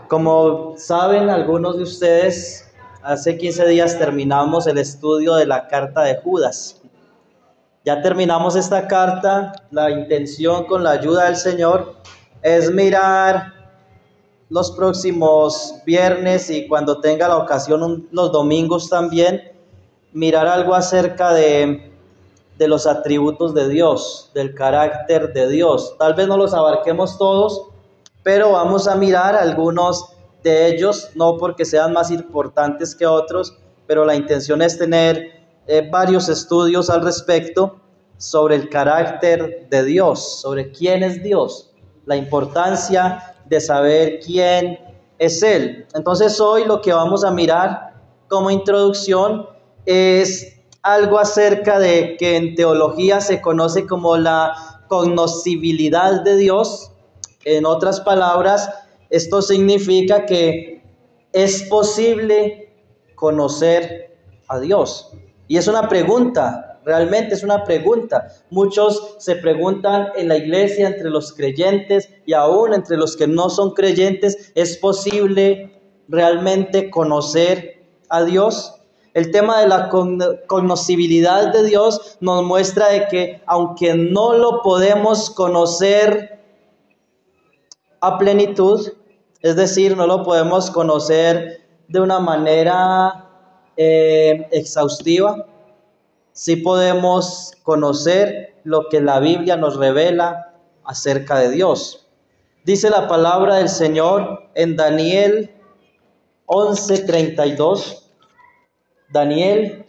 Como saben algunos de ustedes, hace 15 días terminamos el estudio de la carta de Judas. Ya terminamos esta carta. La intención, con la ayuda del Señor, es mirar los próximos viernes y cuando tenga la ocasión los domingos también, mirar algo acerca de los atributos de Dios, del carácter de Dios. Tal vez no los abarquemos todos, pero vamos a mirar algunos de ellos, no porque sean más importantes que otros, pero la intención es tener varios estudios al respecto sobre el carácter de Dios, sobre quién es Dios, la importancia de saber quién es Él. Entonces hoy lo que vamos a mirar como introducción es algo acerca de que en teología se conoce como la cognoscibilidad de Dios. En otras palabras, esto significa que es posible conocer a Dios. Y es una pregunta, realmente es una pregunta. Muchos se preguntan en la iglesia, entre los creyentes y aún entre los que no son creyentes, ¿es posible realmente conocer a Dios? El tema de la cognoscibilidad de Dios nos muestra de que aunque no lo podemos conocer a plenitud, es decir, no lo podemos conocer de una manera exhaustiva, sí podemos conocer lo que la Biblia nos revela acerca de Dios. Dice la palabra del Señor en Daniel 11:32. Daniel,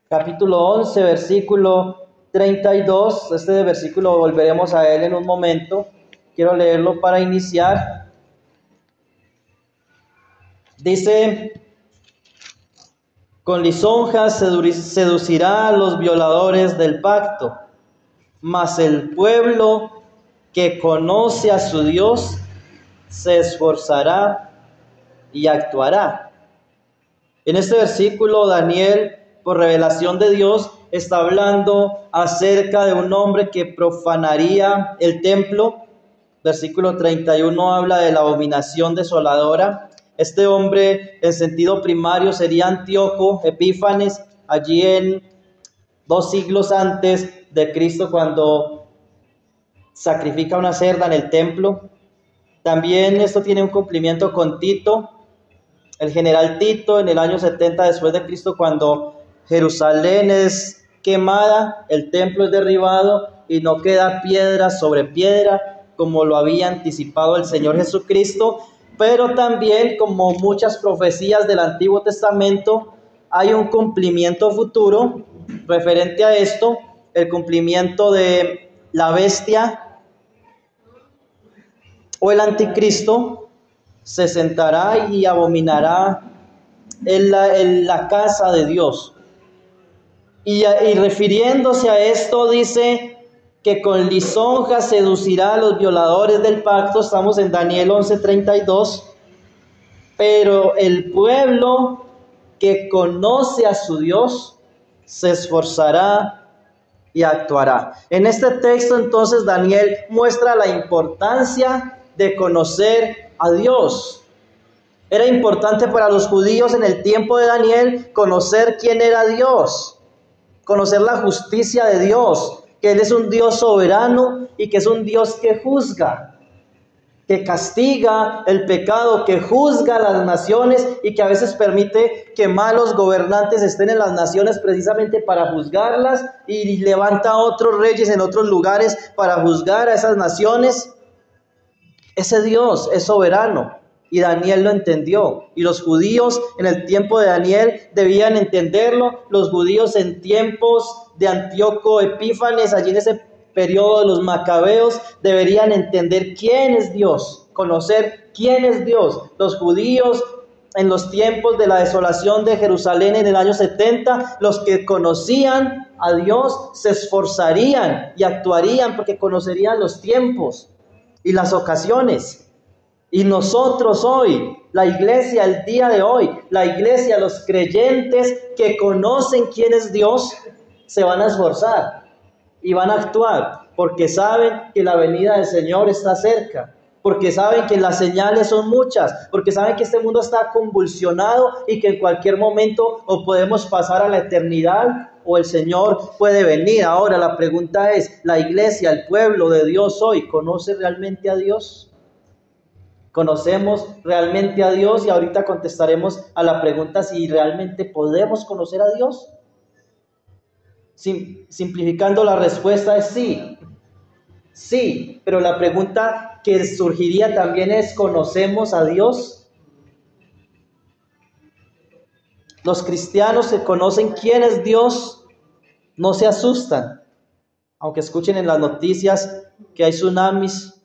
capítulo 11, versículo 32. Este versículo volveremos a él en un momento. Quiero leerlo para iniciar. Dice: con lisonjas seducirá a los violadores del pacto, mas el pueblo que conoce a su Dios se esforzará y actuará. En este versículo, Daniel, por revelación de Dios, está hablando acerca de un hombre que profanaría el templo. Versículo 31 habla de la abominación desoladora. Este hombre, en sentido primario, sería Antíoco Epífanes, allí en 2 siglos antes de Cristo, cuando sacrifica una cerda en el templo. También esto tiene un cumplimiento con Tito, el general Tito, en el año 70 después de Cristo, cuando Jerusalén es quemada, el templo es derribado y no queda piedra sobre piedra, como lo había anticipado el Señor Jesucristo. Pero también, como muchas profecías del Antiguo Testamento, hay un cumplimiento futuro referente a esto, el cumplimiento de la bestia o el anticristo se sentará y abominará en la casa de Dios. Y refiriéndose a esto, dice que con lisonja seducirá a los violadores del pacto. Estamos en Daniel 11:32. Pero el pueblo que conoce a su Dios se esforzará y actuará. En este texto, entonces, Daniel muestra la importancia de conocer a Dios. Era importante para los judíos en el tiempo de Daniel conocer quién era Dios, conocer la justicia de Dios, que Él es un Dios soberano y que es un Dios que juzga, que castiga el pecado, que juzga a las naciones y que a veces permite que malos gobernantes estén en las naciones precisamente para juzgarlas, y levanta a otros reyes en otros lugares para juzgar a esas naciones. Ese Dios es soberano y Daniel lo entendió, y los judíos en el tiempo de Daniel debían entenderlo. Los judíos en tiempos de Antíoco Epífanes, allí en ese periodo de los macabeos, deberían entender quién es Dios, conocer quién es Dios. Los judíos en los tiempos de la desolación de Jerusalén en el año 70, los que conocían a Dios se esforzarían y actuarían porque conocerían los tiempos y las ocasiones. Y nosotros hoy, la iglesia, el día de hoy, la iglesia, los creyentes que conocen quién es Dios, se van a esforzar y van a actuar porque saben que la venida del Señor está cerca, porque saben que las señales son muchas, porque saben que este mundo está convulsionado y que en cualquier momento o podemos pasar a la eternidad o el Señor puede venir. Ahora la pregunta es, ¿la iglesia, el pueblo de Dios hoy, conoce realmente a Dios? ¿Conocemos realmente a Dios? Y ahorita contestaremos a la pregunta si realmente podemos conocer a Dios. Simplificando, la respuesta es sí. Sí, pero la pregunta que surgiría también es, ¿conocemos a Dios? Los cristianos que conocen quién es Dios no se asustan, aunque escuchen en las noticias que hay tsunamis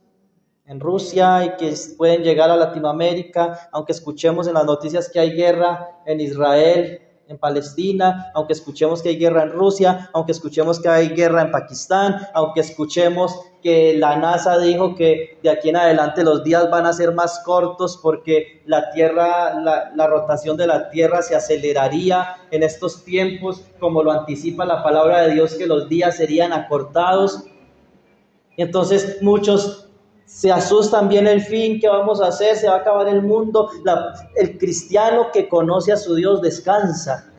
en Rusia y que pueden llegar a Latinoamérica, aunque escuchemos en las noticias que hay guerra en Israel, en Palestina, aunque escuchemos que hay guerra en Rusia, aunque escuchemos que hay guerra en Pakistán, aunque escuchemos que la NASA dijo que de aquí en adelante los días van a ser más cortos porque la Tierra, la rotación de la Tierra se aceleraría en estos tiempos, como lo anticipa la palabra de Dios, que los días serían acortados. Y entonces muchos se asustan, viene el fin, ¿qué vamos a hacer? Se va a acabar el mundo. El cristiano que conoce a su Dios descansa,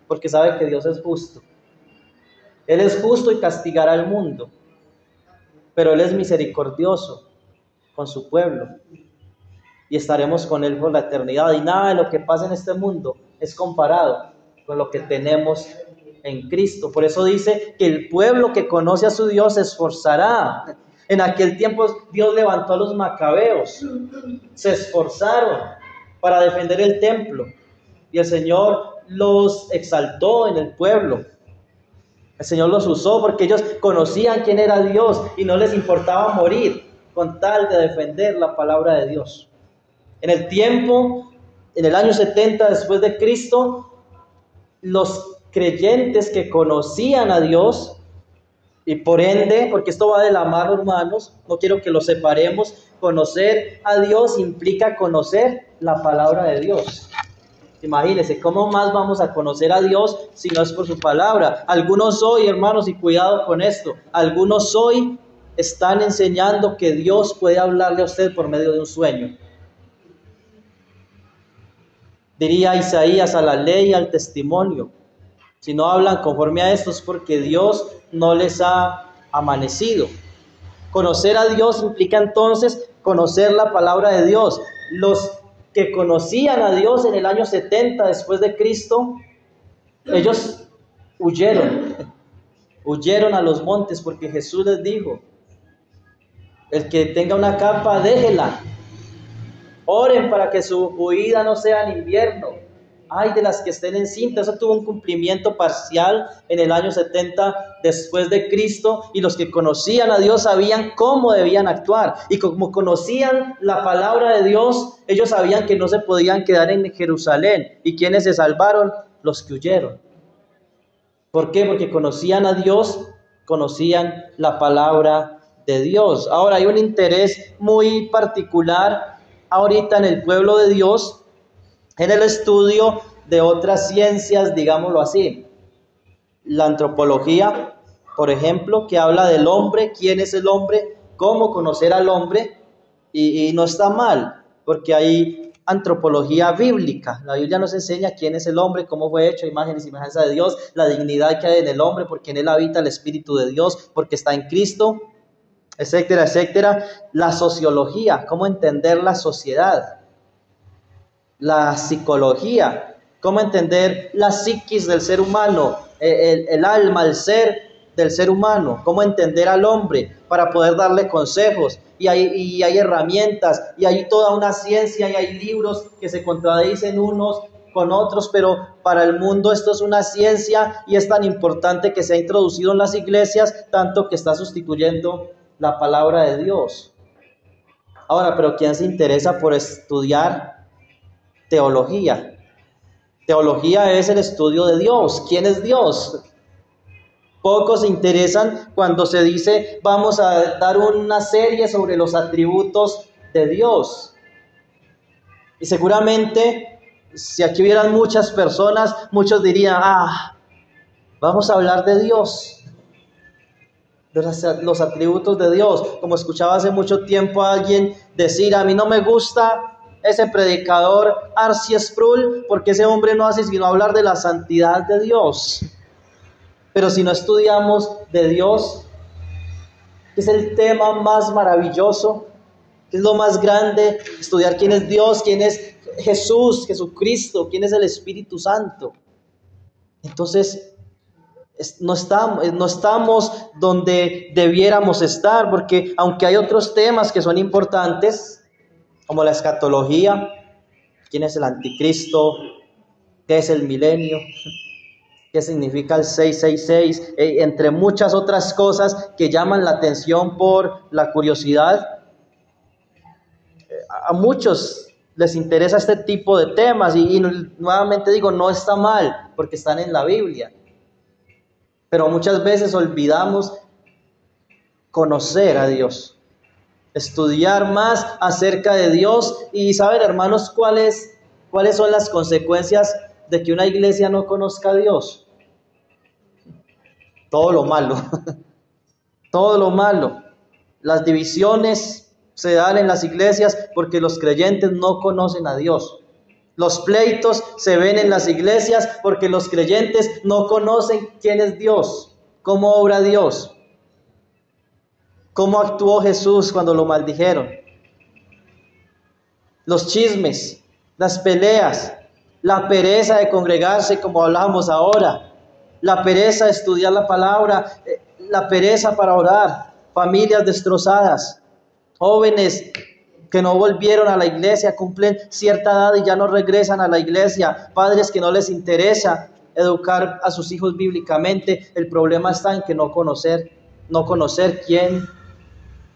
porque sabe que Dios es justo. Él es justo y castigará al mundo, pero Él es misericordioso con su pueblo y estaremos con Él por la eternidad. Y nada de lo que pasa en este mundo es comparado con lo que tenemos en Cristo. Por eso dice que el pueblo que conoce a su Dios se esforzará. En aquel tiempo Dios levantó a los macabeos, se esforzaron para defender el templo y el Señor los exaltó en el pueblo. El Señor los usó porque ellos conocían quién era Dios y no les importaba morir con tal de defender la palabra de Dios. En el año 70 después de Cristo, los creyentes que conocían a Dios, y por ende, porque esto va de la mano, hermanos, no quiero que lo separemos, conocer a Dios implica conocer la palabra de Dios. Imagínense, ¿cómo más vamos a conocer a Dios si no es por su palabra? Algunos hoy, hermanos, y cuidado con esto, algunos hoy están enseñando que Dios puede hablarle a usted por medio de un sueño. Diría Isaías, a la ley y al testimonio. Si no hablan conforme a esto es porque Dios no les ha amanecido. Conocer a Dios implica entonces conocer la palabra de Dios. Los que conocían a Dios en el año 70 después de Cristo, ellos huyeron a los montes porque Jesús les dijo, el que tenga una capa, déjela. Oren para que su huida no sea en invierno. Ay de las que estén encintas. Eso tuvo un cumplimiento parcial en el año 70 después de Cristo, y los que conocían a Dios sabían cómo debían actuar, y como conocían la palabra de Dios, ellos sabían que no se podían quedar en Jerusalén. ¿Y quiénes se salvaron? Los que huyeron. ¿Por qué? Porque conocían a Dios, conocían la palabra de Dios. Ahora hay un interés muy particular ahorita en el pueblo de Dios en el estudio de otras ciencias, digámoslo así. La antropología, por ejemplo, que habla del hombre, quién es el hombre, cómo conocer al hombre, y no está mal, porque hay antropología bíblica. La Biblia nos enseña quién es el hombre, cómo fue hecho, imagen y semejanza de Dios, la dignidad que hay en el hombre, porque en él habita el Espíritu de Dios, porque está en Cristo, etcétera, etcétera. La sociología, cómo entender la sociedad. La psicología, cómo entender la psiquis del ser humano, el alma, el ser del ser humano, cómo entender al hombre para poder darle consejos. Y hay herramientas, y hay toda una ciencia, y hay libros que se contradicen unos con otros, pero para el mundo esto es una ciencia, y es tan importante que se ha introducido en las iglesias, tanto que está sustituyendo la palabra de Dios. Ahora, pero ¿quién se interesa por estudiar teología? Teología es el estudio de Dios. ¿Quién es Dios? Pocos se interesan cuando se dice vamos a dar una serie sobre los atributos de Dios. Y seguramente si aquí hubieran muchas personas, muchos dirían, vamos a hablar de Dios. los atributos de Dios. Como escuchaba hace mucho tiempo a alguien decir, a mí no me gusta ese predicador R.C. Sproul, porque ese hombre no hace sino hablar de la santidad de Dios. Pero si no estudiamos de Dios, que es el tema más maravilloso, que es lo más grande, estudiar quién es Dios, quién es Jesús, Jesucristo, quién es el Espíritu Santo. Entonces, no estamos donde debiéramos estar, porque aunque hay otros temas que son importantes, como la escatología, quién es el anticristo, qué es el milenio, qué significa el 666, entre muchas otras cosas que llaman la atención por la curiosidad. A muchos les interesa este tipo de temas y nuevamente digo, no está mal porque están en la Biblia, pero muchas veces olvidamos conocer a Dios, estudiar más acerca de Dios y saber, hermanos, cuáles son las consecuencias de que una iglesia no conozca a Dios. Todo lo malo, todo lo malo. Las divisiones se dan en las iglesias porque los creyentes no conocen a Dios. Los pleitos se ven en las iglesias porque los creyentes no conocen quién es Dios, cómo obra Dios, cómo actuó Jesús cuando lo maldijeron. Los chismes, las peleas, la pereza de congregarse como hablábamos ahora, la pereza de estudiar la palabra, la pereza para orar, familias destrozadas, jóvenes que no volvieron a la iglesia, cumplen cierta edad y ya no regresan a la iglesia, padres que no les interesa educar a sus hijos bíblicamente. El problema está en que no conocer quién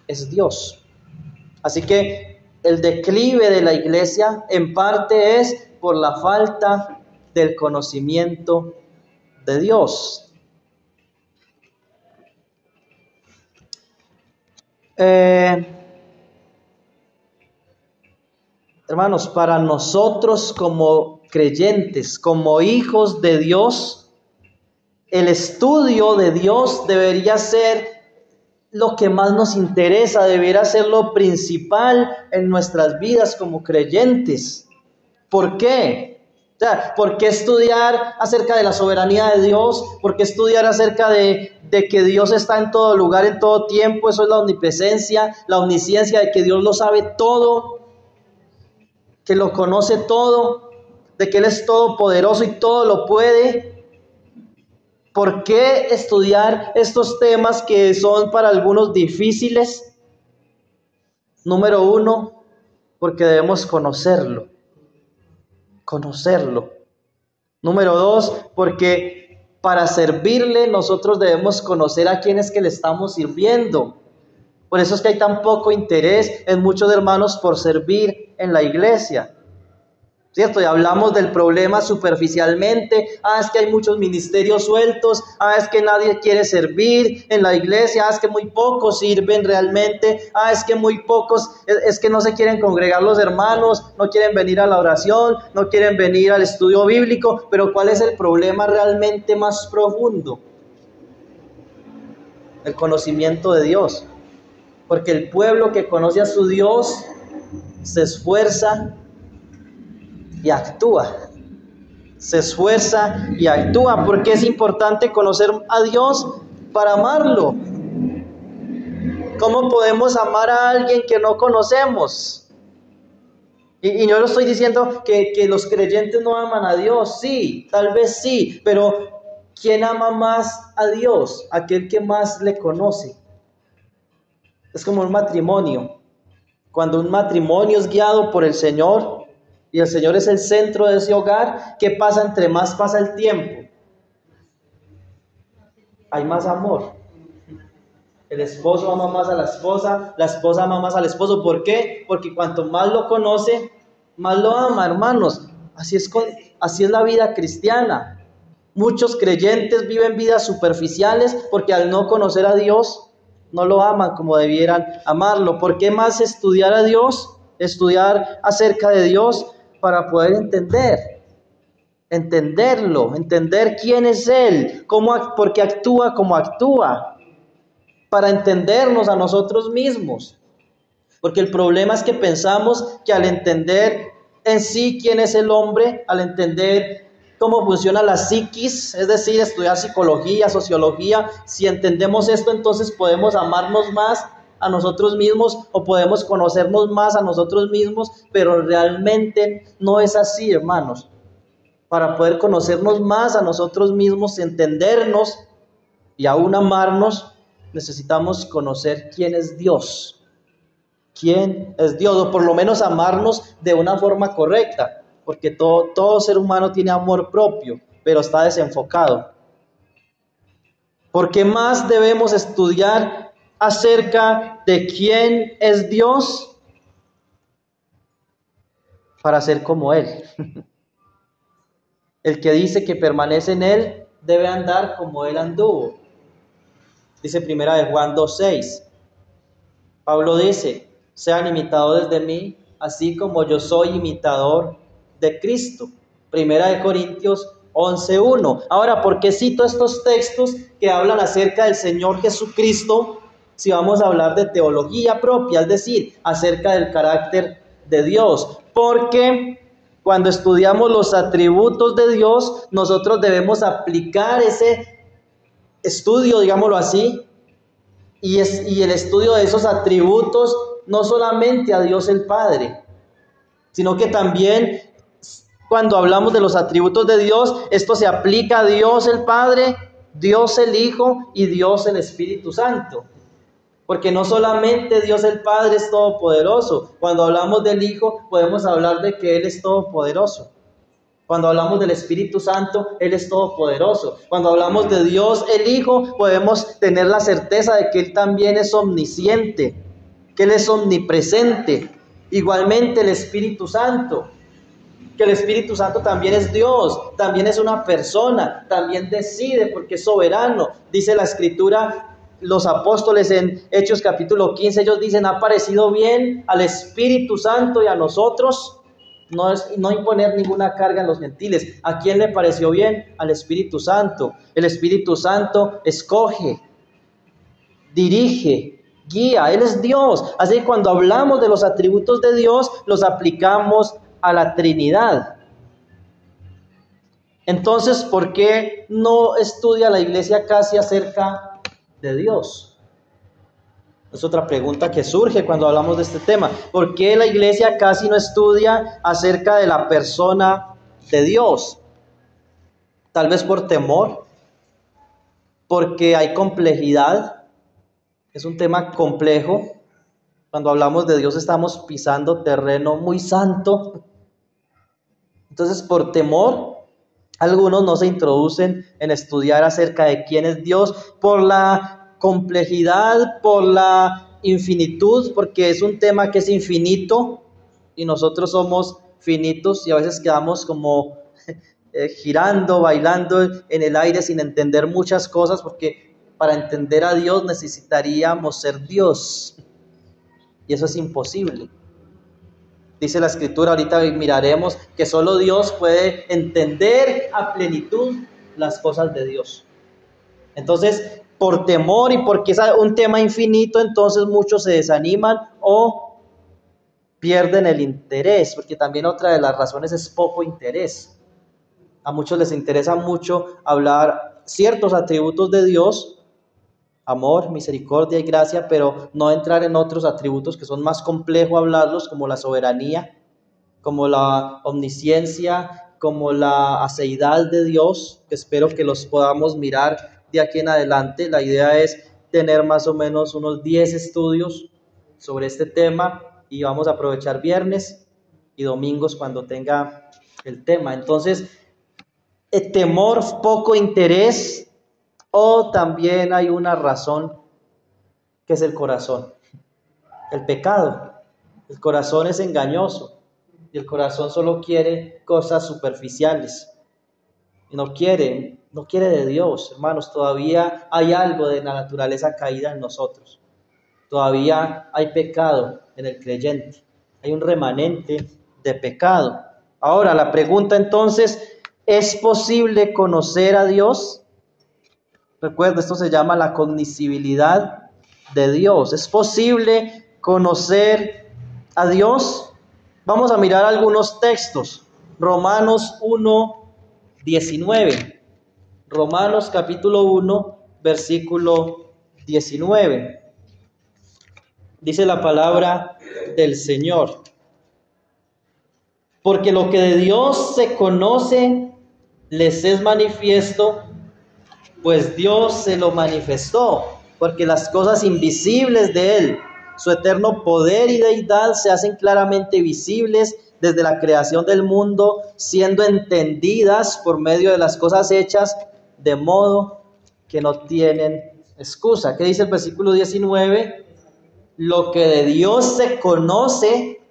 es Dios. Así que el declive de la iglesia en parte es por la falta del conocimiento de Dios. Hermanos, para nosotros como creyentes, como hijos de Dios, el estudio de Dios debería ser lo que más nos interesa, debería ser lo principal en nuestras vidas como creyentes. ¿Por qué? O sea, ¿por qué estudiar acerca de la soberanía de Dios? ¿Por qué estudiar acerca de que Dios está en todo lugar, en todo tiempo? Eso es la omnipresencia, la omnisciencia, de que Dios lo sabe todo, que lo conoce todo, de que Él es todopoderoso y todo lo puede. ¿Por qué estudiar estos temas que son para algunos difíciles? Número uno, porque debemos conocerlo. Número dos, porque para servirle nosotros debemos conocer a quién es que le estamos sirviendo. Por eso es que hay tan poco interés en muchos hermanos por servir en la iglesia, ¿cierto? Y hablamos del problema superficialmente. Es que hay muchos ministerios sueltos. Es que nadie quiere servir en la iglesia. Es que muy pocos sirven realmente. Es que muy pocos, es que no se quieren congregar los hermanos, no quieren venir a la oración, no quieren venir al estudio bíblico. Pero ¿cuál es el problema realmente más profundo? El conocimiento de Dios. Porque el pueblo que conoce a su Dios se esfuerza y actúa. Se esfuerza y actúa. Porque es importante conocer a Dios para amarlo. ¿Cómo podemos amar a alguien que no conocemos? Y yo no estoy diciendo que los creyentes no aman a Dios. Sí, tal vez sí, pero ¿quién ama más a Dios? Aquel que más le conoce. Es como un matrimonio. Cuando un matrimonio es guiado por el Señor y el Señor es el centro de ese hogar, ¿qué pasa entre más pasa el tiempo? Hay más amor. El esposo ama más a la esposa ama más al esposo. ¿Por qué? Porque cuanto más lo conoce, más lo ama, hermanos. Así es la vida cristiana. Muchos creyentes viven vidas superficiales porque al no conocer a Dios, no lo aman como debieran amarlo. ¿Por qué más estudiar a Dios? Estudiar acerca de Dios para poder entenderlo, entender quién es Él, por qué actúa como actúa. para entendernos a nosotros mismos. Porque el problema es que pensamos que al entender en sí quién es el hombre, al entender cómo funciona la psiquis, es decir, estudiar psicología, sociología, si entendemos esto, entonces podemos amarnos más a nosotros mismos o podemos conocernos más a nosotros mismos, pero realmente no es así, hermanos. Para poder conocernos más a nosotros mismos, entendernos y aún amarnos, necesitamos conocer quién es Dios. ¿Quién es Dios? O por lo menos amarnos de una forma correcta, porque todo ser humano tiene amor propio, pero está desenfocado. ¿Por qué más debemos estudiar acerca de quién es Dios? Para ser como Él. El que dice que permanece en Él debe andar como Él anduvo. Dice 1 Juan 2:6. Pablo dice: sean imitadores de mí, así como yo soy imitador de Cristo. 1 Corintios 11:1. Ahora, ¿por qué cito estos textos que hablan acerca del Señor Jesucristo si vamos a hablar de teología propia, es decir, acerca del carácter de Dios? Porque cuando estudiamos los atributos de Dios, nosotros debemos aplicar ese estudio, digámoslo así, y el estudio de esos atributos no solamente a Dios el Padre, sino que también cuando hablamos de los atributos de Dios, esto se aplica a Dios el Padre, Dios el Hijo y Dios el Espíritu Santo. Porque no solamente Dios el Padre es todopoderoso. Cuando hablamos del Hijo, podemos hablar de que Él es todopoderoso. Cuando hablamos del Espíritu Santo, Él es todopoderoso. Cuando hablamos de Dios el Hijo, podemos tener la certeza de que Él también es omnisciente, que Él es omnipresente. Igualmente el Espíritu Santo, que el Espíritu Santo también es Dios, también es una persona, también decide porque es soberano. Dice la Escritura, los apóstoles en Hechos capítulo 15, ellos dicen: ha parecido bien al Espíritu Santo y a nosotros no imponer ninguna carga en los gentiles. ¿A quién le pareció bien? Al Espíritu Santo. El Espíritu Santo escoge, dirige, guía. Él es Dios. Así que cuando hablamos de los atributos de Dios, los aplicamos a la Trinidad. Entonces, ¿por qué no estudia la iglesia casi acerca de Dios? Es otra pregunta que surge cuando hablamos de este tema. ¿Por qué la iglesia casi no estudia acerca de la persona de Dios? Tal vez por temor, porque hay complejidad. Es un tema complejo. Cuando hablamos de Dios estamos pisando terreno muy santo. Entonces, por temor, algunos no se introducen en estudiar acerca de quién es Dios, por la complejidad, por la infinitud, porque es un tema que es infinito y nosotros somos finitos y a veces quedamos como girando, bailando en el aire sin entender muchas cosas, porque para entender a Dios necesitaríamos ser Dios y eso es imposible. Dice la Escritura, ahorita miraremos, que solo Dios puede entender a plenitud las cosas de Dios. Entonces, por temor y porque es un tema infinito, entonces muchos se desaniman o pierden el interés, porque también otra de las razones es poco interés. A muchos les interesa mucho hablar ciertos atributos de Dios, amor, misericordia y gracia, pero no entrar en otros atributos que son más complejos hablarlos, como la soberanía, como la omnisciencia, como la aceidad de Dios, que espero que los podamos mirar de aquí en adelante. La idea es tener más o menos unos 10 estudios sobre este tema y vamos a aprovechar viernes y domingos cuando tenga el tema. Entonces, el temor, poco interés, o también hay una razón que es el corazón, el pecado. El corazón es engañoso y el corazón solo quiere cosas superficiales y no quiere de Dios. Hermanos, todavía hay algo de la naturaleza caída en nosotros, todavía hay pecado en el creyente, hay un remanente de pecado. Ahora la pregunta entonces, ¿es posible conocer a Dios? Recuerda, esto se llama la cognoscibilidad de Dios. ¿Es posible conocer a Dios? Vamos a mirar algunos textos. Romanos 1:19. Romanos capítulo 1, versículo 19. Dice la palabra del Señor: porque lo que de Dios se conoce les es manifiesto, pues Dios se lo manifestó, porque las cosas invisibles de Él, su eterno poder y deidad, se hacen claramente visibles desde la creación del mundo, siendo entendidas por medio de las cosas hechas, de modo que no tienen excusa. ¿Qué dice el versículo 19? Lo que de Dios se conoce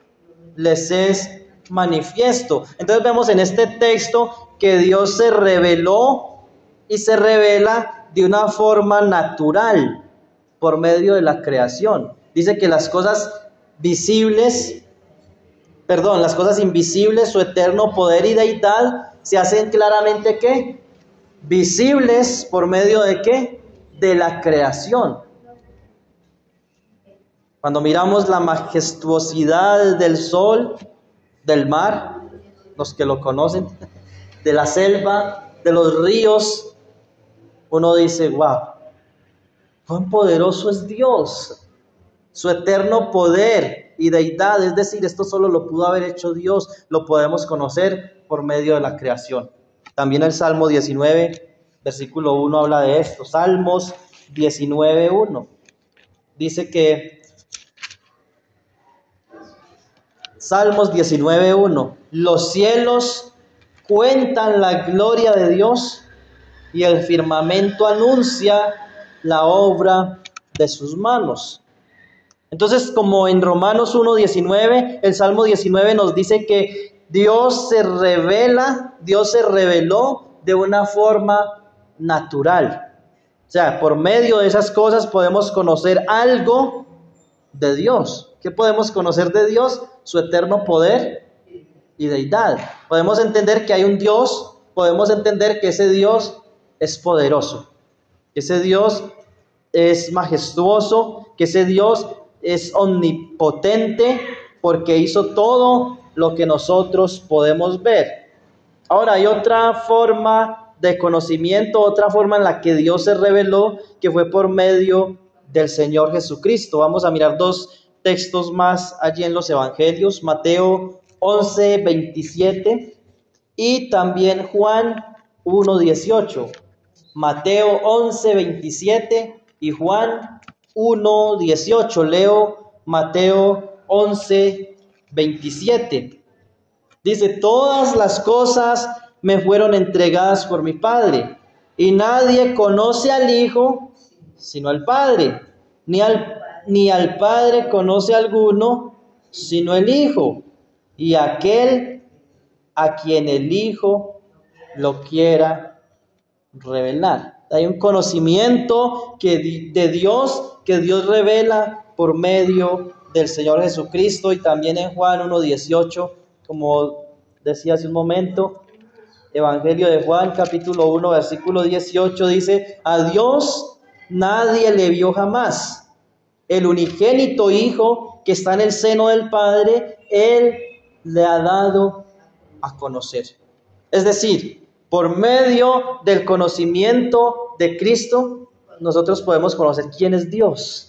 les es manifiesto. Entonces vemos en este texto que Dios se reveló y se revela de una forma natural por medio de la creación. Dice que las cosas invisibles, su eterno poder y deidad, se hacen claramente ¿qué? Visibles por medio de ¿qué? De la creación. Cuando miramos la majestuosidad del sol, del mar, los que lo conocen, de la selva, de los ríos, uno dice, wow, cuán poderoso es Dios, su eterno poder y deidad. Es decir, esto solo lo pudo haber hecho Dios, lo podemos conocer por medio de la creación. También el Salmo 19, versículo 1 habla de esto. Salmos 19:1 dice que Salmos 19:1: los cielos cuentan la gloria de Dios y el firmamento anuncia la obra de sus manos. Entonces, como en Romanos 1:19, el Salmo 19 nos dice que Dios se reveló de una forma natural. O sea, por medio de esas cosas podemos conocer algo de Dios. ¿Qué podemos conocer de Dios? Su eterno poder y deidad. Podemos entender que hay un Dios, podemos entender que ese Dios es poderoso, que ese Dios es majestuoso, que ese Dios es omnipotente, porque hizo todo lo que nosotros podemos ver. Ahora, hay otra forma de conocimiento, otra forma en la que Dios se reveló, que fue por medio del Señor Jesucristo. Vamos a mirar dos textos más allí en los evangelios: Mateo 11:27 y también Juan 1:18. Mateo 11:27 y Juan 1:18. Leo Mateo 11:27. Dice: todas las cosas me fueron entregadas por mi Padre, y nadie conoce al Hijo sino al Padre, ni al Padre conoce a alguno sino el Hijo, y aquel a quien el Hijo lo quiera revelar. Hay un conocimiento de Dios que Dios revela por medio del Señor Jesucristo. Y también en Juan 1:18, como decía hace un momento, Evangelio de Juan capítulo 1 versículo 18, dice: a Dios nadie le vio jamás. El unigénito Hijo que está en el seno del Padre, Él le ha dado a conocer. Es decir, por medio del conocimiento de Cristo, nosotros podemos conocer quién es Dios.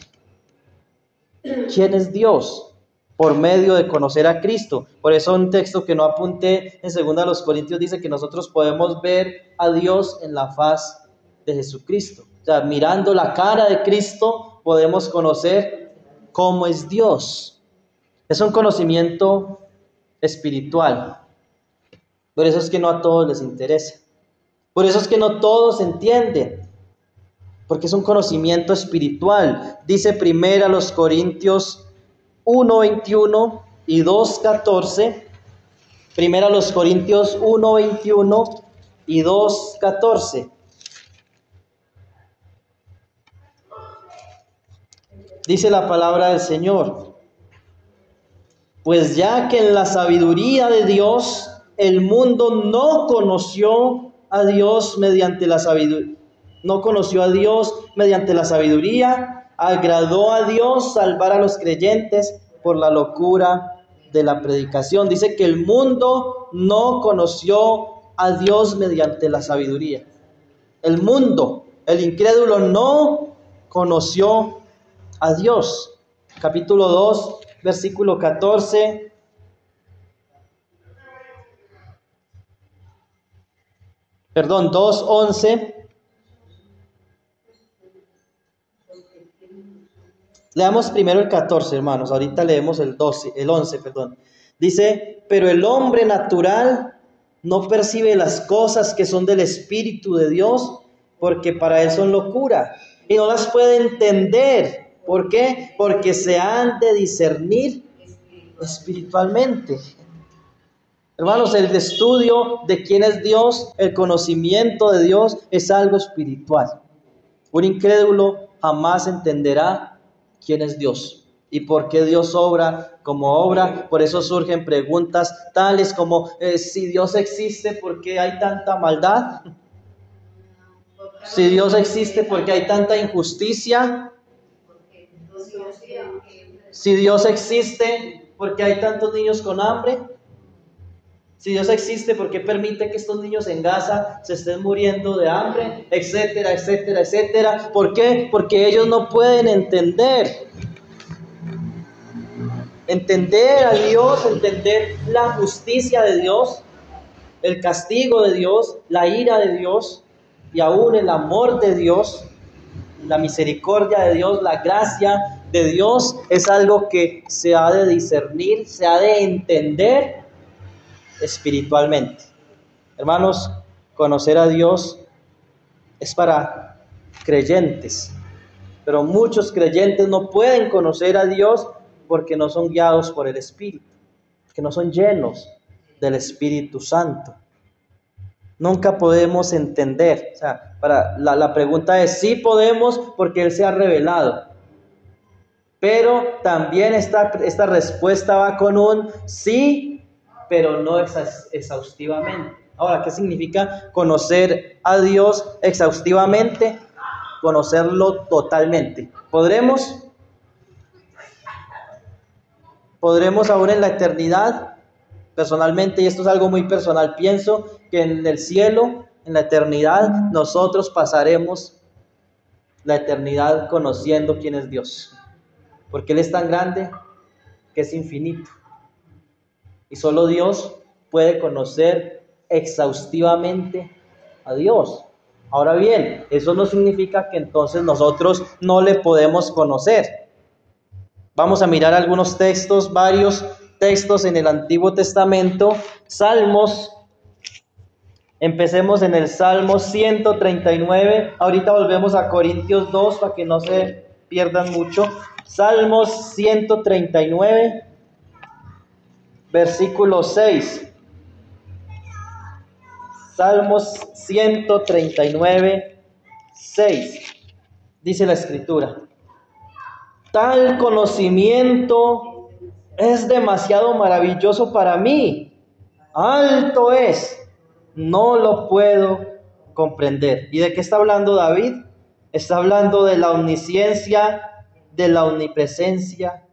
¿Quién es Dios? Por medio de conocer a Cristo. Por eso un texto que no apunté en 2 Corintios dice que nosotros podemos ver a Dios en la faz de Jesucristo. O sea, mirando la cara de Cristo podemos conocer cómo es Dios. Es un conocimiento espiritual. Por eso es que no a todos les interesa. Por eso es que no todos entienden. Porque es un conocimiento espiritual. Dice 1 Corintios 1:21 y 2:14. 1 Corintios 1:21 y 2:14. Dice la palabra del Señor: pues ya que en la sabiduría de Dios el mundo no conoció a Dios mediante la sabiduría, agradó a Dios salvar a los creyentes por la locura de la predicación. Dice que el mundo no conoció a Dios mediante la sabiduría. El mundo, el incrédulo, no conoció a Dios. Capítulo 2, versículo 14. Perdón, 2:11. Leamos primero el 14, hermanos. Ahorita leemos el 11, perdón. Dice, pero el hombre natural no percibe las cosas que son del Espíritu de Dios, porque para él son locura, y no las puede entender. ¿Por qué? Porque se han de discernir espiritualmente. Hermanos, el estudio de quién es Dios, el conocimiento de Dios, es algo espiritual. Un incrédulo jamás entenderá quién es Dios y por qué Dios obra como obra. Por eso surgen preguntas tales como, si Dios existe, ¿por qué hay tanta maldad? Si Dios existe, ¿por qué hay tanta injusticia? Si Dios existe, ¿por qué hay tantos niños con hambre? Si Dios existe, ¿por qué permite que estos niños en Gaza se estén muriendo de hambre? Etcétera, etcétera, etcétera. ¿Por qué? Porque ellos no pueden entender a Dios, entender la justicia de Dios, el castigo de Dios, la ira de Dios y aún el amor de Dios, la misericordia de Dios, la gracia de Dios. Es algo que se ha de discernir, se ha de entender espiritualmente. Hermanos, conocer a Dios es para creyentes, pero muchos creyentes no pueden conocer a Dios porque no son guiados por el Espíritu, que no son llenos del Espíritu Santo. Nunca podemos entender. O sea, la pregunta es, sí podemos porque Él se ha revelado, pero también esta respuesta va con un sí, pero no exhaustivamente. Ahora, ¿qué significa conocer a Dios exhaustivamente? Conocerlo totalmente. ¿Podremos aún en la eternidad? Personalmente, y esto es algo muy personal, pienso que en el cielo, en la eternidad, nosotros pasaremos la eternidad conociendo quién es Dios, porque Él es tan grande que es infinito. Y solo Dios puede conocer exhaustivamente a Dios. Ahora bien, eso no significa que entonces nosotros no le podemos conocer. Vamos a mirar algunos textos, varios textos en el Antiguo Testamento. Salmos. Empecemos en el Salmo 139. Ahorita volvemos a Corintios 2 para que no se pierdan mucho. Salmos 139. Versículo 6. Salmos 139, 6. Dice la Escritura: tal conocimiento es demasiado maravilloso para mí. Alto es, no lo puedo comprender. ¿Y de qué está hablando David? Está hablando de la omnisciencia, de la omnipresencia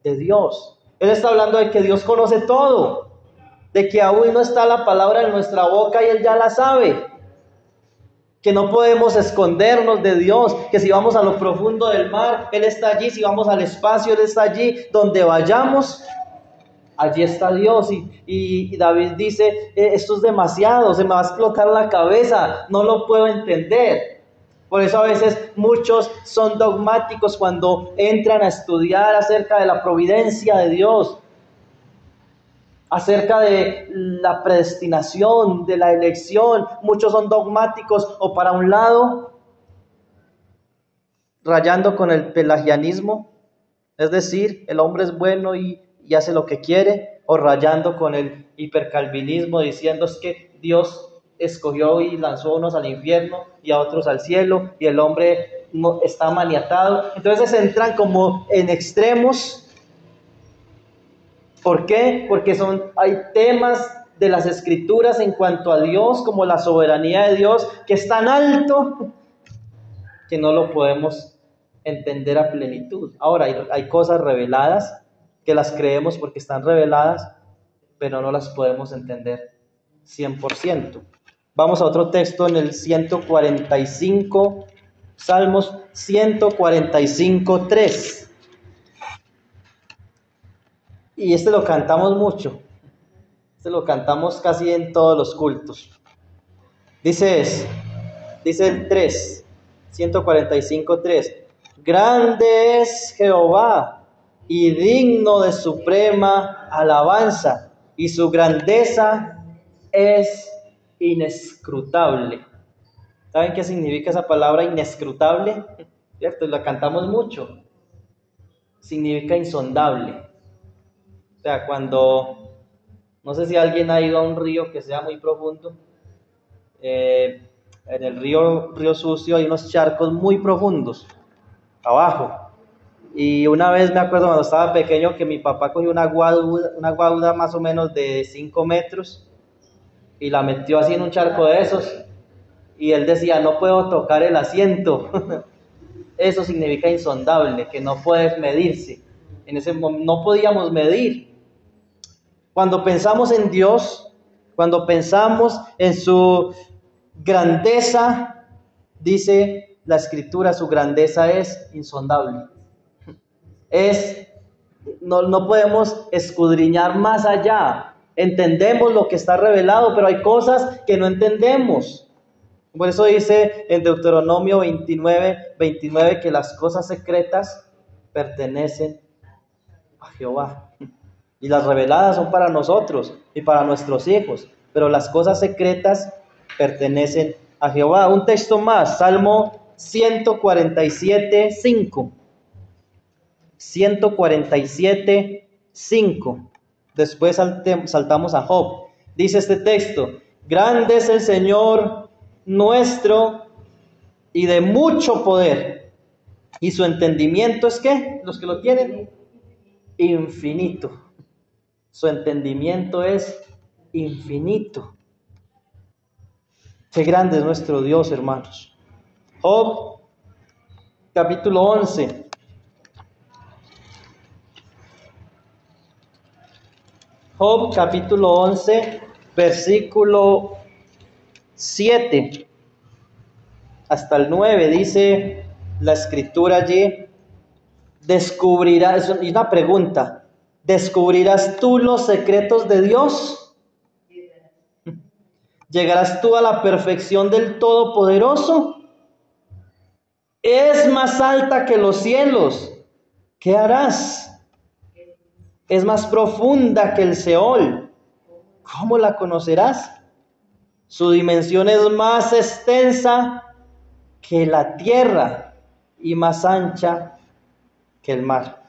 de Dios. Él está hablando de que Dios conoce todo, de que aún no está la palabra en nuestra boca y Él ya la sabe, que no podemos escondernos de Dios, que si vamos a lo profundo del mar, Él está allí, si vamos al espacio, Él está allí, donde vayamos, allí está Dios. Y David dice, esto es demasiado, se me va a explotar la cabeza, no lo puedo entender. Por eso a veces muchos son dogmáticos cuando entran a estudiar acerca de la providencia de Dios, acerca de la predestinación, de la elección. Muchos son dogmáticos o para un lado, rayando con el pelagianismo, es decir, el hombre es bueno y hace lo que quiere, o rayando con el hipercalvinismo, diciendo es que Dios escogió y lanzó a unos al infierno y a otros al cielo, y el hombre no, está maniatado. Entonces entran como en extremos. ¿Por qué? Porque hay temas de las Escrituras en cuanto a Dios, como la soberanía de Dios, que es tan alto que no lo podemos entender a plenitud. Ahora, hay cosas reveladas que las creemos porque están reveladas, pero no las podemos entender 100%. Vamos a otro texto en el 145, Salmos 145, 3. Y este lo cantamos mucho. Este lo cantamos casi en todos los cultos. Dice el 3, 145, 3. Grande es Jehová y digno de suprema alabanza, y su grandeza es inescrutable. ¿Saben qué significa esa palabra inescrutable? ¿Cierto? La cantamos mucho. Significa insondable. O sea, no sé si alguien ha ido a un río que sea muy profundo. En el río Sucio hay unos charcos muy profundos abajo. Y una vez me acuerdo cuando estaba pequeño que mi papá cogió una guauda más o menos de 5 metros y la metió así en un charco de esos, y él decía, no puedo tocar el asiento. Eso significa insondable, que no puedes medirse. En ese momento no podíamos medir. Cuando pensamos en Dios, cuando pensamos en su grandeza, dice la Escritura, su grandeza es insondable. No podemos escudriñar más allá. Entendemos lo que está revelado, pero hay cosas que no entendemos. Por eso dice en Deuteronomio 29 que las cosas secretas pertenecen a Jehová. Y las reveladas son para nosotros y para nuestros hijos, pero las cosas secretas pertenecen a Jehová. Un texto más, Salmo 147, 5. 147, 5. Después saltamos a Job. Dice este texto, grande es el Señor nuestro y de mucho poder, y su entendimiento es ¿qué? Los que lo tienen, infinito. Su entendimiento es infinito. Qué grande es nuestro Dios, hermanos. Job, capítulo 11. Job, capítulo 11, versículo 7 hasta el 9, dice la Escritura allí, descubrirás, es una pregunta, ¿descubrirás tú los secretos de Dios? ¿Llegarás tú a la perfección del Todopoderoso? Es más alta que los cielos, ¿qué harás? Es más profunda que el Seol, ¿cómo la conocerás? Su dimensión es más extensa que la tierra y más ancha que el mar.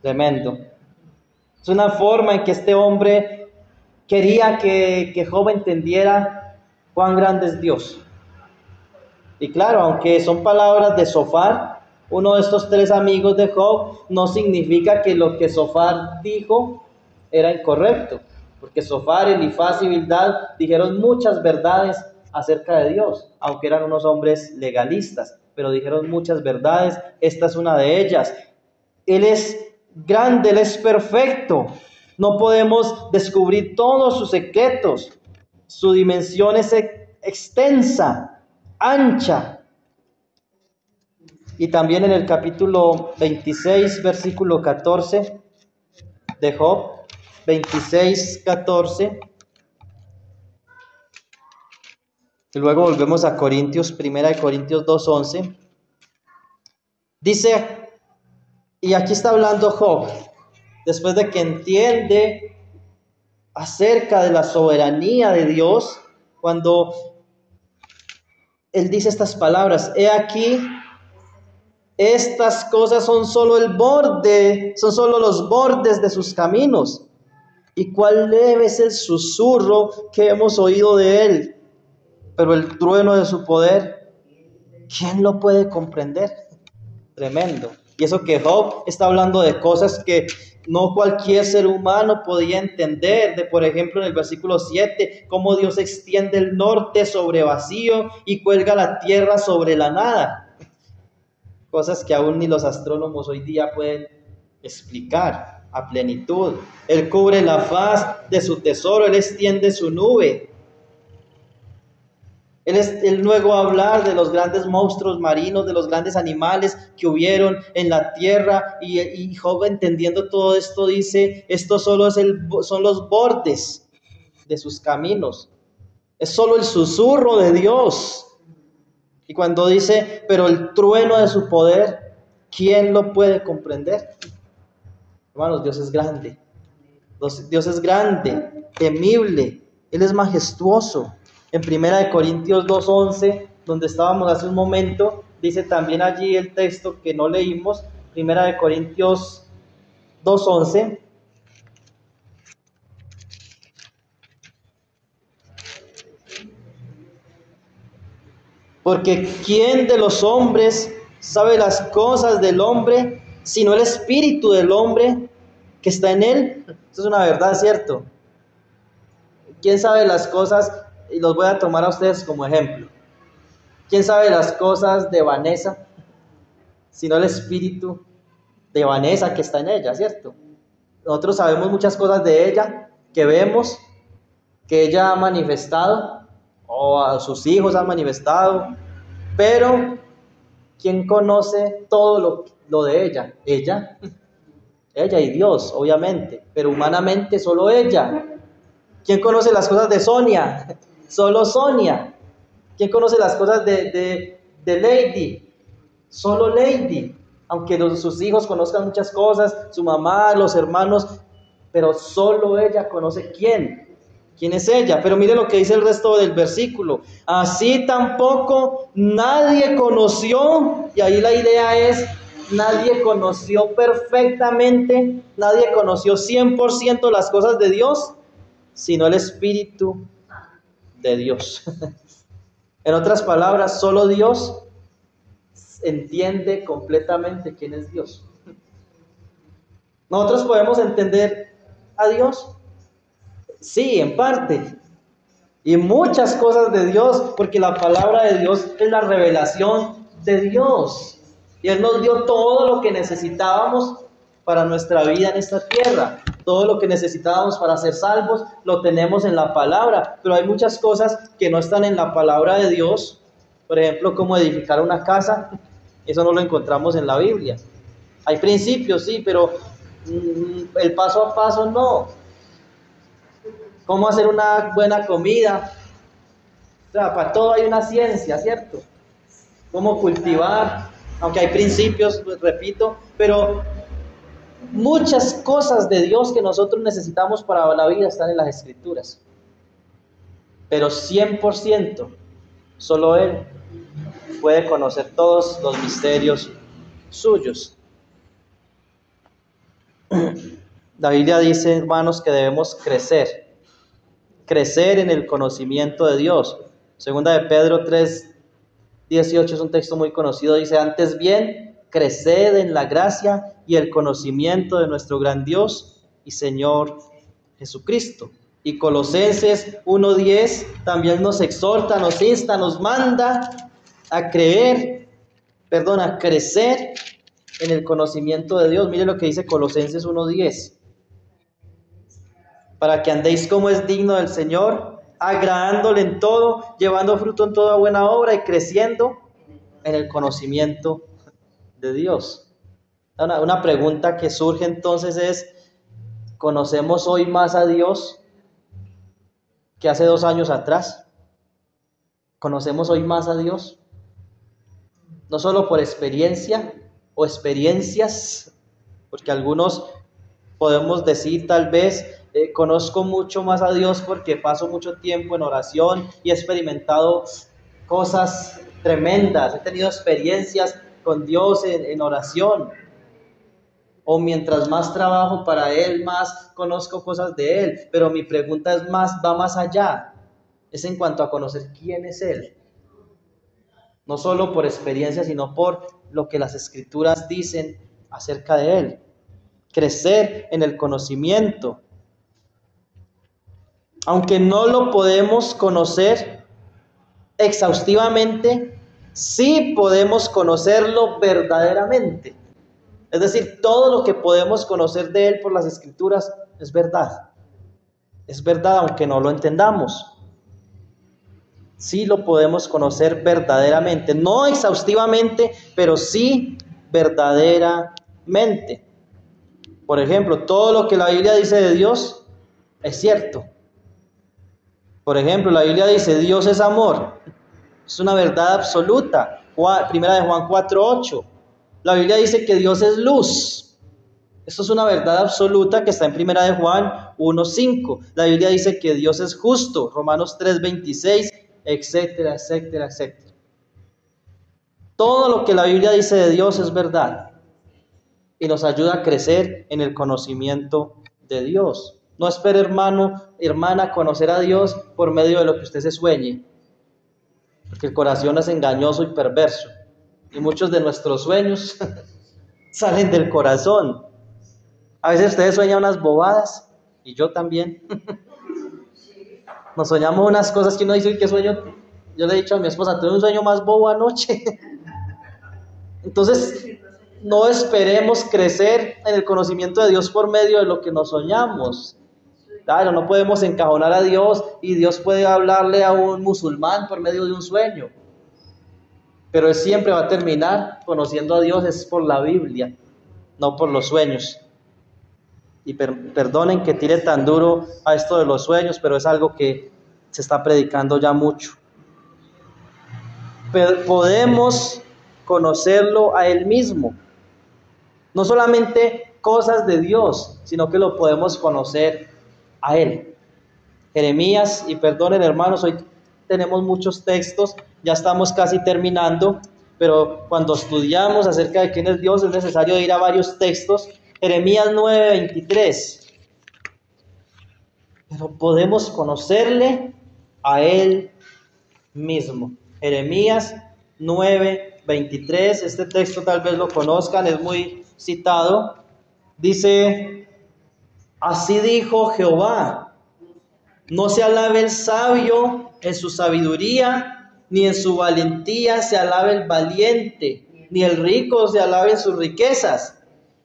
Tremendo. Es una forma en que este hombre quería que Job entendiera cuán grande es Dios. Y claro, aunque son palabras de Zofar, uno de estos 3 amigos de Job, no significa que lo que Zofar dijo era incorrecto, porque Zofar, Elifaz y Bildad dijeron muchas verdades acerca de Dios, aunque eran unos hombres legalistas, pero dijeron muchas verdades. Esta es una de ellas. Él es grande, Él es perfecto. No podemos descubrir todos sus secretos. Su dimensión es extensa, ancha. Y también en el capítulo 26, versículo 14 de Job, 26, 14. Y luego volvemos a Corintios, 1 Corintios 2, 11. Dice, y aquí está hablando Job, después de que entiende acerca de la soberanía de Dios, cuando él dice estas palabras, he aquí, estas cosas son solo los bordes de sus caminos, y cuál leve es el susurro que hemos oído de él, pero el trueno de su poder, ¿quién lo puede comprender? Tremendo. Y eso que Job está hablando de cosas que no cualquier ser humano podía entender, de por ejemplo en el versículo 7, cómo Dios extiende el norte sobre vacío y cuelga la tierra sobre la nada. cosas que aún ni los astrónomos hoy día pueden explicar a plenitud. Él cubre la faz de su tesoro, Él extiende su nube. Él luego hablar de los grandes monstruos marinos, de los grandes animales que hubieron en la tierra, y Job, entendiendo todo esto, dice, esto solo son los bordes de sus caminos, es solo el susurro de Dios. Y cuando dice, pero el trueno de su poder, ¿quién lo puede comprender? Hermanos, Dios es grande, Dios es grande, temible, Él es majestuoso. En 1 Corintios 2:11, donde estábamos hace un momento, dice también allí el texto que no leímos, 1 Corintios 2:11. Porque ¿quién de los hombres sabe las cosas del hombre, sino el espíritu del hombre que está en él? Esto es una verdad, ¿cierto? ¿Quién sabe las cosas? Y los voy a tomar a ustedes como ejemplo. ¿Quién sabe las cosas de Vanessa, sino el espíritu de Vanessa que está en ella, ¿cierto? Nosotros sabemos muchas cosas de ella, que vemos, que ella ha manifestado, o a sus hijos han manifestado, pero ¿quién conoce todo lo de ella? Ella y Dios, obviamente, pero humanamente solo ella. ¿Quién conoce las cosas de Sonia? Solo Sonia. ¿Quién conoce las cosas de Lady? Solo Lady. Aunque sus hijos conozcan muchas cosas, su mamá, los hermanos, pero solo ella conoce quién es ella. Pero mire lo que dice el resto del versículo. Así tampoco nadie conoció, y ahí la idea es, nadie conoció perfectamente, nadie conoció 100% las cosas de Dios, sino el Espíritu de Dios. En otras palabras, solo Dios entiende completamente quién es Dios. ¿Nosotros podemos entender a Dios? Sí, en parte. Y muchas cosas de Dios, porque la palabra de Dios es la revelación de Dios. Y Él nos dio todo lo que necesitábamos para nuestra vida en esta tierra. Todo lo que necesitábamos para ser salvos lo tenemos en la palabra, pero hay muchas cosas que no están en la palabra de Dios. Por ejemplo, cómo edificar una casa, eso no lo encontramos en la Biblia. Hay principios, sí, pero el paso a paso no. Cómo hacer una buena comida, o sea, para todo hay una ciencia, ¿cierto? Cómo cultivar, aunque hay principios, repito, pero muchas cosas de Dios que nosotros necesitamos para la vida están en las Escrituras. Pero 100%, solo Él puede conocer todos los misterios suyos. La Biblia dice, hermanos, que debemos crecer en el conocimiento de Dios. Segunda de Pedro 3:18 es un texto muy conocido, dice, antes bien, creced en la gracia y el conocimiento de nuestro gran Dios y Señor Jesucristo. Y Colosenses 1:10 también nos exhorta, nos insta, nos manda a crecer en el conocimiento de Dios. Mire lo que dice Colosenses 1:10. Para que andéis como es digno del Señor, agradándole en todo, llevando fruto en toda buena obra y creciendo en el conocimiento de Dios. Una pregunta que surge entonces es, ¿conocemos hoy más a Dios que hace 2 años atrás? ¿Conocemos hoy más a Dios? No solo por experiencia o experiencias, porque algunos podemos decir tal vez, conozco mucho más a Dios porque paso mucho tiempo en oración y he experimentado cosas tremendas, he tenido experiencias con Dios en oración. O mientras más trabajo para Él, más conozco cosas de Él. Pero mi pregunta va más allá. Es en cuanto a conocer quién es Él. No solo por experiencia, sino por lo que las Escrituras dicen acerca de Él. Crecer en el conocimiento. Aunque no lo podemos conocer exhaustivamente, sí podemos conocerlo verdaderamente. Es decir, todo lo que podemos conocer de Él por las Escrituras es verdad. Es verdad aunque no lo entendamos. Sí lo podemos conocer verdaderamente, no exhaustivamente, pero sí verdaderamente. Por ejemplo, todo lo que la Biblia dice de Dios es cierto. Por ejemplo, la Biblia dice, Dios es amor. Es una verdad absoluta. Primera de Juan 4:8. La Biblia dice que Dios es luz. Esto es una verdad absoluta que está en Primera de Juan 1:5. La Biblia dice que Dios es justo. Romanos 3:26, etcétera, etcétera, etcétera. Todo lo que la Biblia dice de Dios es verdad y nos ayuda a crecer en el conocimiento de Dios. No espere, hermano, hermana, conocer a Dios por medio de lo que usted se sueñe, porque el corazón es engañoso y perverso, y muchos de nuestros sueños salen del corazón. A veces ustedes sueñan unas bobadas, y yo también. Nos soñamos unas cosas que uno dice, ¿qué sueño? Yo le he dicho a mi esposa, tuve un sueño más bobo anoche. Entonces, no esperemos crecer en el conocimiento de Dios por medio de lo que nos soñamos. Claro, no podemos encajonar a Dios y Dios puede hablarle a un musulmán por medio de un sueño. Pero Él siempre va a terminar conociendo a Dios es por la Biblia, no por los sueños. Y perdonen que tire tan duro a esto de los sueños, pero es algo que se está predicando ya mucho. Pero podemos conocerlo a Él mismo. No solamente cosas de Dios, sino que lo podemos conocer a Él. Jeremías, y perdonen hermanos, hoy tenemos muchos textos, ya estamos casi terminando, pero cuando estudiamos acerca de quién es Dios es necesario ir a varios textos. Jeremías 9:23. Pero podemos conocerle a Él mismo. Jeremías 9:23, este texto tal vez lo conozcan, es muy citado. Dice, así dijo Jehová, no se alabe el sabio en su sabiduría, ni en su valentía se alabe el valiente, ni el rico se alabe en sus riquezas,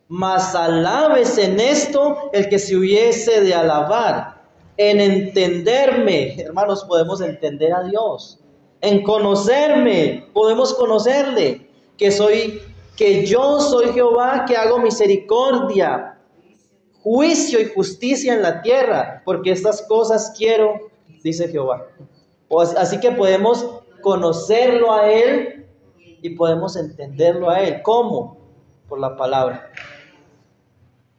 mas alábese en esto el que se hubiese de alabar, en entenderme. Hermanos, podemos entender a Dios. En conocerme, podemos conocerle, que yo soy Jehová, que hago misericordia, juicio y justicia en la tierra, porque estas cosas quiero, dice Jehová. Así que podemos conocerlo a Él y podemos entenderlo a Él. ¿Cómo? Por la palabra,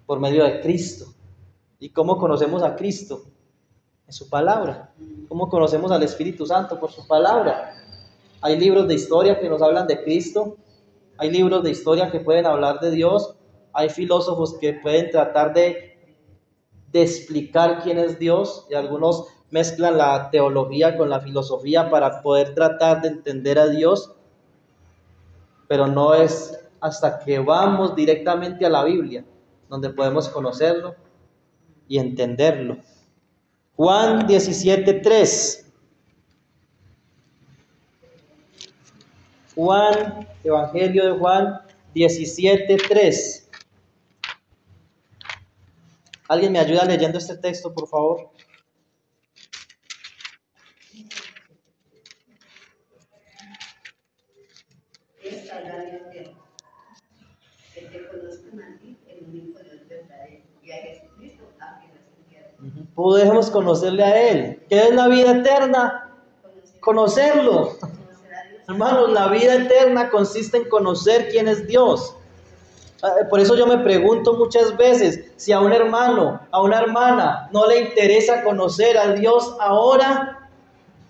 por medio de Cristo. ¿Y cómo conocemos a Cristo? En su palabra. ¿Cómo conocemos al Espíritu Santo? Por su palabra. Hay libros de historia que nos hablan de Cristo, hay libros de historia que pueden hablar de Dios, hay filósofos que pueden tratar de explicar quién es Dios, y algunos mezclan la teología con la filosofía para poder tratar de entender a Dios, pero no es hasta que vamos directamente a la Biblia donde podemos conocerlo y entenderlo. Juan 17:3. Juan, Evangelio de Juan 17:3. ¿Alguien me ayuda leyendo este texto, por favor? Esta es la vida eterna, que te conozcan a ti, el único Dios verdadero, y a Jesucristo a quien has enviado. Podemos conocerle a Él. ¿Qué es la vida eterna? Conocerlo. Hermanos, la vida eterna consiste en conocer quién es Dios. Por eso yo me pregunto muchas veces, si a un hermano, a una hermana no le interesa conocer a Dios ahora,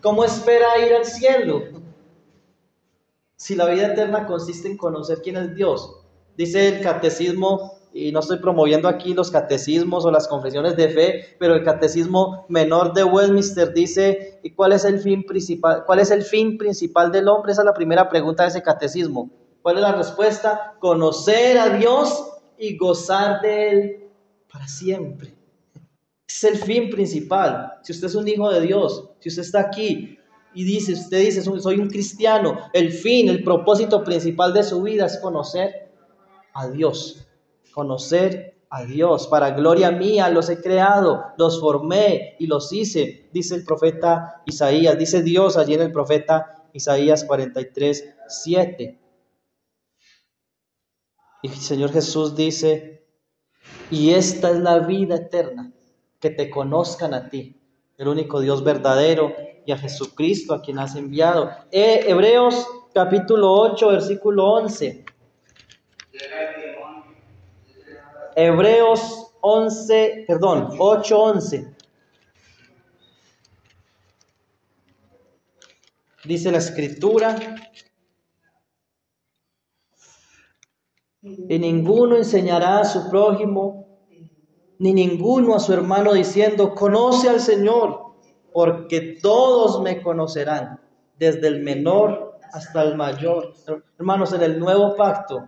¿cómo espera ir al cielo? Si la vida eterna consiste en conocer quién es Dios. Dice el catecismo, y no estoy promoviendo aquí los catecismos o las confesiones de fe, pero el catecismo menor de Westminster dice, ¿y cuál es el fin principal? ¿Cuál es el fin principal del hombre? Esa es la primera pregunta de ese catecismo. ¿Cuál es la respuesta? Conocer a Dios y gozar de Él para siempre. Es el fin principal. Si usted es un hijo de Dios, si usted está aquí, y dice, usted dice, soy un cristiano, el fin, el propósito principal de su vida es conocer a Dios, conocer a Dios. Para gloria mía los he creado, los formé y los hice, dice el profeta Isaías, dice Dios allí en el profeta Isaías 43:7. Y el Señor Jesús dice, y esta es la vida eterna, que te conozcan a ti, el único Dios verdadero, y a Jesucristo a quien has enviado. Hebreos capítulo 8, versículo 11. Hebreos 8:11. Dice la Escritura, y ninguno enseñará a su prójimo, ni ninguno a su hermano diciendo, conoce al Señor, porque todos me conocerán, desde el menor hasta el mayor. Hermanos, en el nuevo pacto,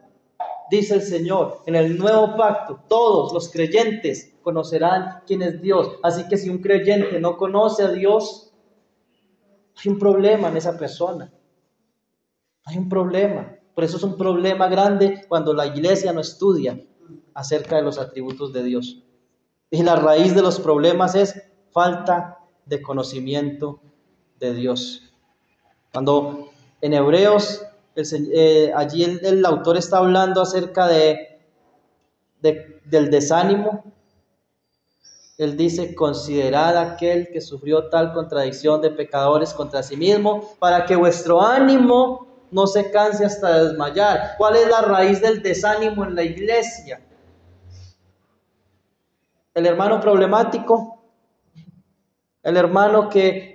dice el Señor, en el nuevo pacto, todos los creyentes conocerán quién es Dios. Así que si un creyente no conoce a Dios, hay un problema en esa persona. Hay un problema. Por eso es un problema grande cuando la iglesia no estudia acerca de los atributos de Dios. Y la raíz de los problemas es falta de conocimiento de Dios. Cuando en Hebreos, allí el autor está hablando acerca del desánimo. Él dice, considerad aquel que sufrió tal contradicción de pecadores contra sí mismo, para que vuestro ánimo no se canse hasta desmayar. ¿Cuál es la raíz del desánimo en la iglesia? El hermano problemático, el hermano que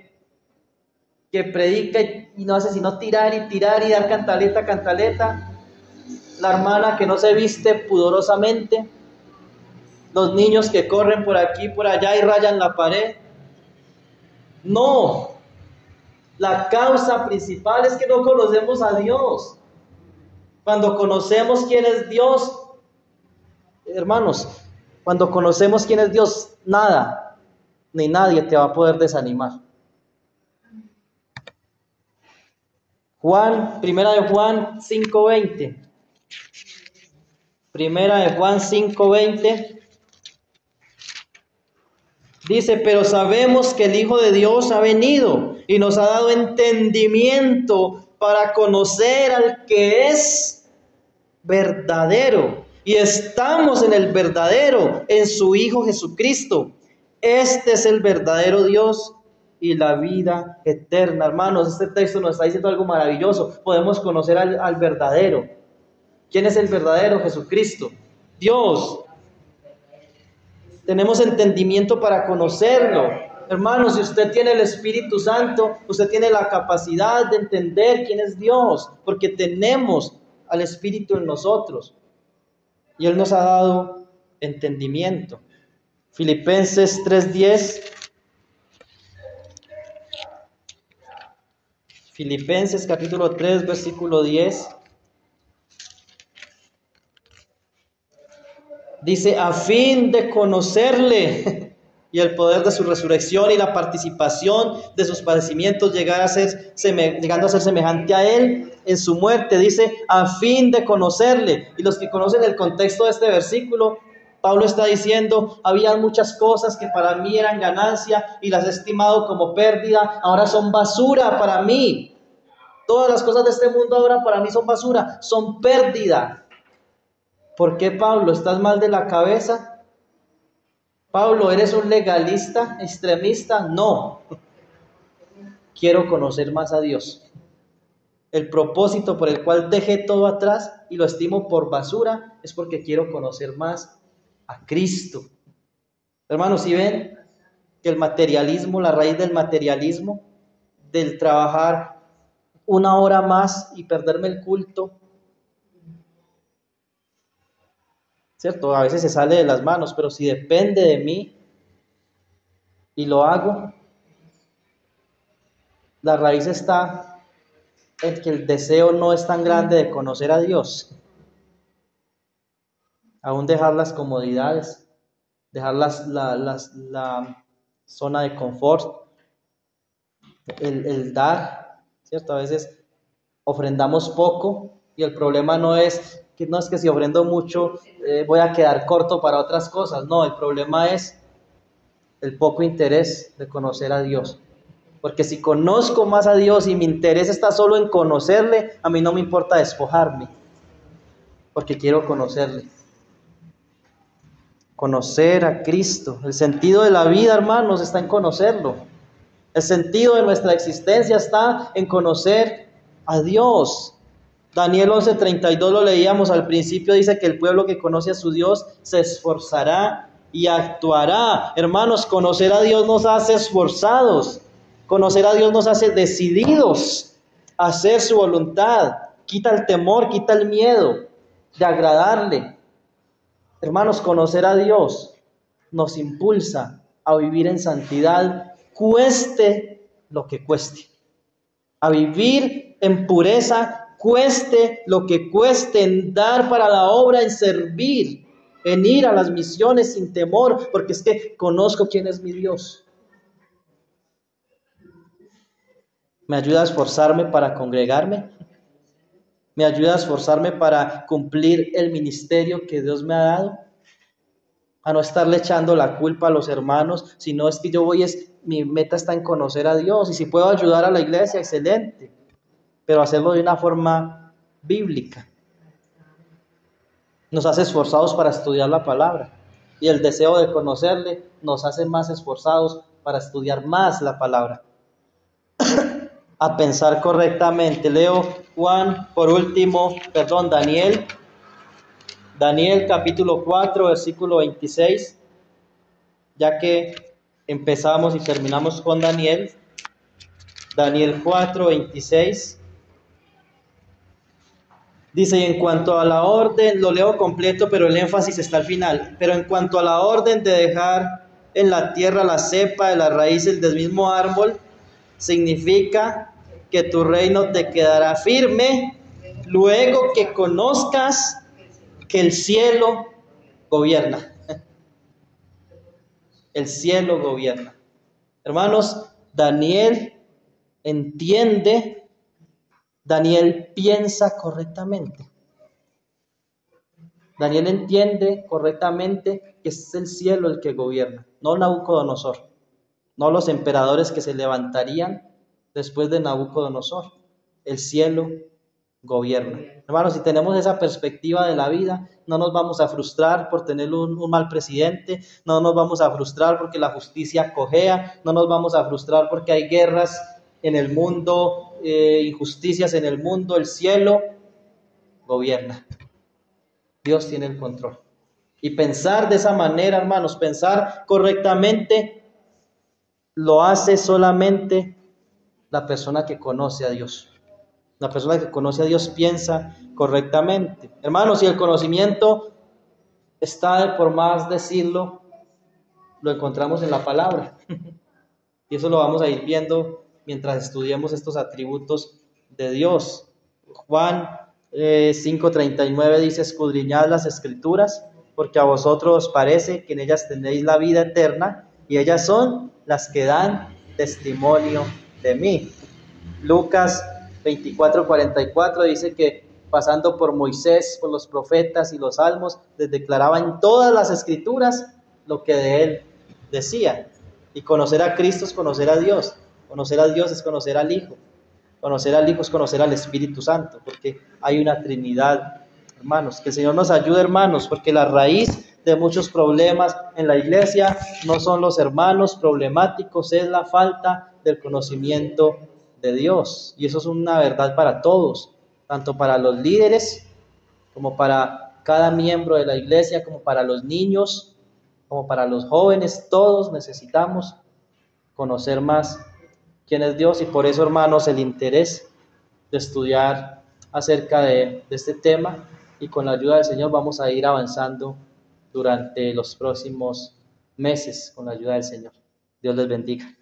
predica y no hace sino tirar y dar cantaleta, la hermana que no se viste pudorosamente, los niños que corren por aquí y por allá y rayan la pared. No, la causa principal es que no conocemos a Dios. Cuando conocemos quién es Dios, hermanos, cuando conocemos quién es Dios, nada ni nadie te va a poder desanimar. Primera de Juan 5:20. Primera de Juan 5:20. Dice, pero sabemos que el Hijo de Dios ha venido y nos ha dado entendimiento para conocer al que es verdadero. Y estamos en el verdadero, en su Hijo Jesucristo. Este es el verdadero Dios y la vida eterna. Hermanos, este texto nos está diciendo algo maravilloso. Podemos conocer al verdadero. ¿Quién es el verdadero? Jesucristo. Dios. Tenemos entendimiento para conocerlo. Hermanos, si usted tiene el Espíritu Santo, usted tiene la capacidad de entender quién es Dios, porque tenemos al Espíritu en nosotros. Y Él nos ha dado entendimiento. Filipenses 3:10. Filipenses capítulo 3, versículo 10. Dice, a fin de conocerle y el poder de su resurrección y la participación de sus padecimientos, llegando a ser semejante a él en su muerte. Dice, a fin de conocerle. Y los que conocen el contexto de este versículo, Pablo está diciendo, había muchas cosas que para mí eran ganancia y las he estimado como pérdida, ahora son basura para mí. Todas las cosas de este mundo ahora para mí son basura, son pérdida. ¿Por qué, Pablo? ¿Estás mal de la cabeza? Pablo, ¿eres un legalista, extremista? No. Quiero conocer más a Dios. El propósito por el cual dejé todo atrás y lo estimo por basura es porque quiero conocer más a Cristo. Hermanos, ¿sí ven que el materialismo, la raíz del materialismo, del trabajar una hora más y perderme el culto, ¿cierto? A veces se sale de las manos, pero si depende de mí y lo hago, la raíz está en que el deseo no es tan grande de conocer a Dios. Aún dejar las comodidades, dejar la zona de confort, el dar, ¿cierto? A veces ofrendamos poco y el problema no es que si ofrendo mucho voy a quedar corto para otras cosas. No, el problema es el poco interés de conocer a Dios. Porque si conozco más a Dios y mi interés está solo en conocerle, a mí no me importa despojarme, porque quiero conocerle. Conocer a Cristo. El sentido de la vida, hermanos, está en conocerlo. El sentido de nuestra existencia está en conocer a Dios. Daniel 11:32 lo leíamos al principio, dice que el pueblo que conoce a su Dios se esforzará y actuará. Hermanos, conocer a Dios nos hace esforzados. Conocer a Dios nos hace decididos a hacer su voluntad. Quita el temor, quita el miedo de agradarle. Hermanos, conocer a Dios nos impulsa a vivir en santidad, cueste lo que cueste. A vivir en pureza, cueste lo que cueste, en dar para la obra, en servir, en ir a las misiones sin temor, porque es que conozco quién es mi Dios. Me ayuda a esforzarme para congregarme. Me ayuda a esforzarme para cumplir el ministerio que Dios me ha dado. A no estarle echando la culpa a los hermanos, sino es que mi meta está en conocer a Dios. Y si puedo ayudar a la iglesia, excelente. Pero hacerlo de una forma bíblica. Nos hace esforzados para estudiar la palabra. Y el deseo de conocerle nos hace más esforzados para estudiar más la palabra. A pensar correctamente. Leo Daniel capítulo 4, versículo 26, ya que empezamos y terminamos con Daniel 4, 26. Dice, y en cuanto a la orden, lo leo completo, pero el énfasis está al final. Pero en cuanto a la orden de dejar en la tierra la cepa de las raíces del mismo árbol, significa que tu reino te quedará firme luego que conozcas que el cielo gobierna. El cielo gobierna. Hermanos, Daniel entiende, Daniel piensa correctamente. Daniel entiende correctamente que es el cielo el que gobierna, no Nabucodonosor, no los emperadores que se levantarían después de Nabucodonosor. El cielo gobierna. Hermanos, si tenemos esa perspectiva de la vida, no nos vamos a frustrar por tener un mal presidente, no nos vamos a frustrar porque la justicia cojea, no nos vamos a frustrar porque hay guerras en el mundo, injusticias en el mundo. El cielo gobierna. Dios tiene el control. Y pensar de esa manera, hermanos, pensar correctamente, lo hace solamente la persona que conoce a Dios. La persona que conoce a Dios piensa correctamente. Hermanos, si el conocimiento está, por más decirlo, lo encontramos en la palabra. Y eso lo vamos a ir viendo mientras estudiemos estos atributos de Dios. Juan 5:39 dice, escudriñad las escrituras, porque a vosotros os parece que en ellas tenéis la vida eterna, y ellas son las que dan testimonio de mí. Lucas 24:44 dice que pasando por Moisés, por los profetas y los salmos, les declaraba en todas las escrituras lo que de él decía. Y conocer a Cristo es conocer a Dios. Conocer a Dios es conocer al Hijo. Conocer al Hijo es conocer al Espíritu Santo, porque hay una Trinidad, hermanos. Que el Señor nos ayude, hermanos, porque la raíz de muchos problemas en la iglesia no son los hermanos problemáticos, es la falta del conocimiento de Dios. Y eso es una verdad para todos, tanto para los líderes como para cada miembro de la iglesia, como para los niños, como para los jóvenes. Todos necesitamos conocer más quién es Dios, y por eso, hermanos, el interés de estudiar acerca de este tema, y con la ayuda del Señor vamos a ir avanzando durante los próximos meses con la ayuda del Señor. Dios les bendiga.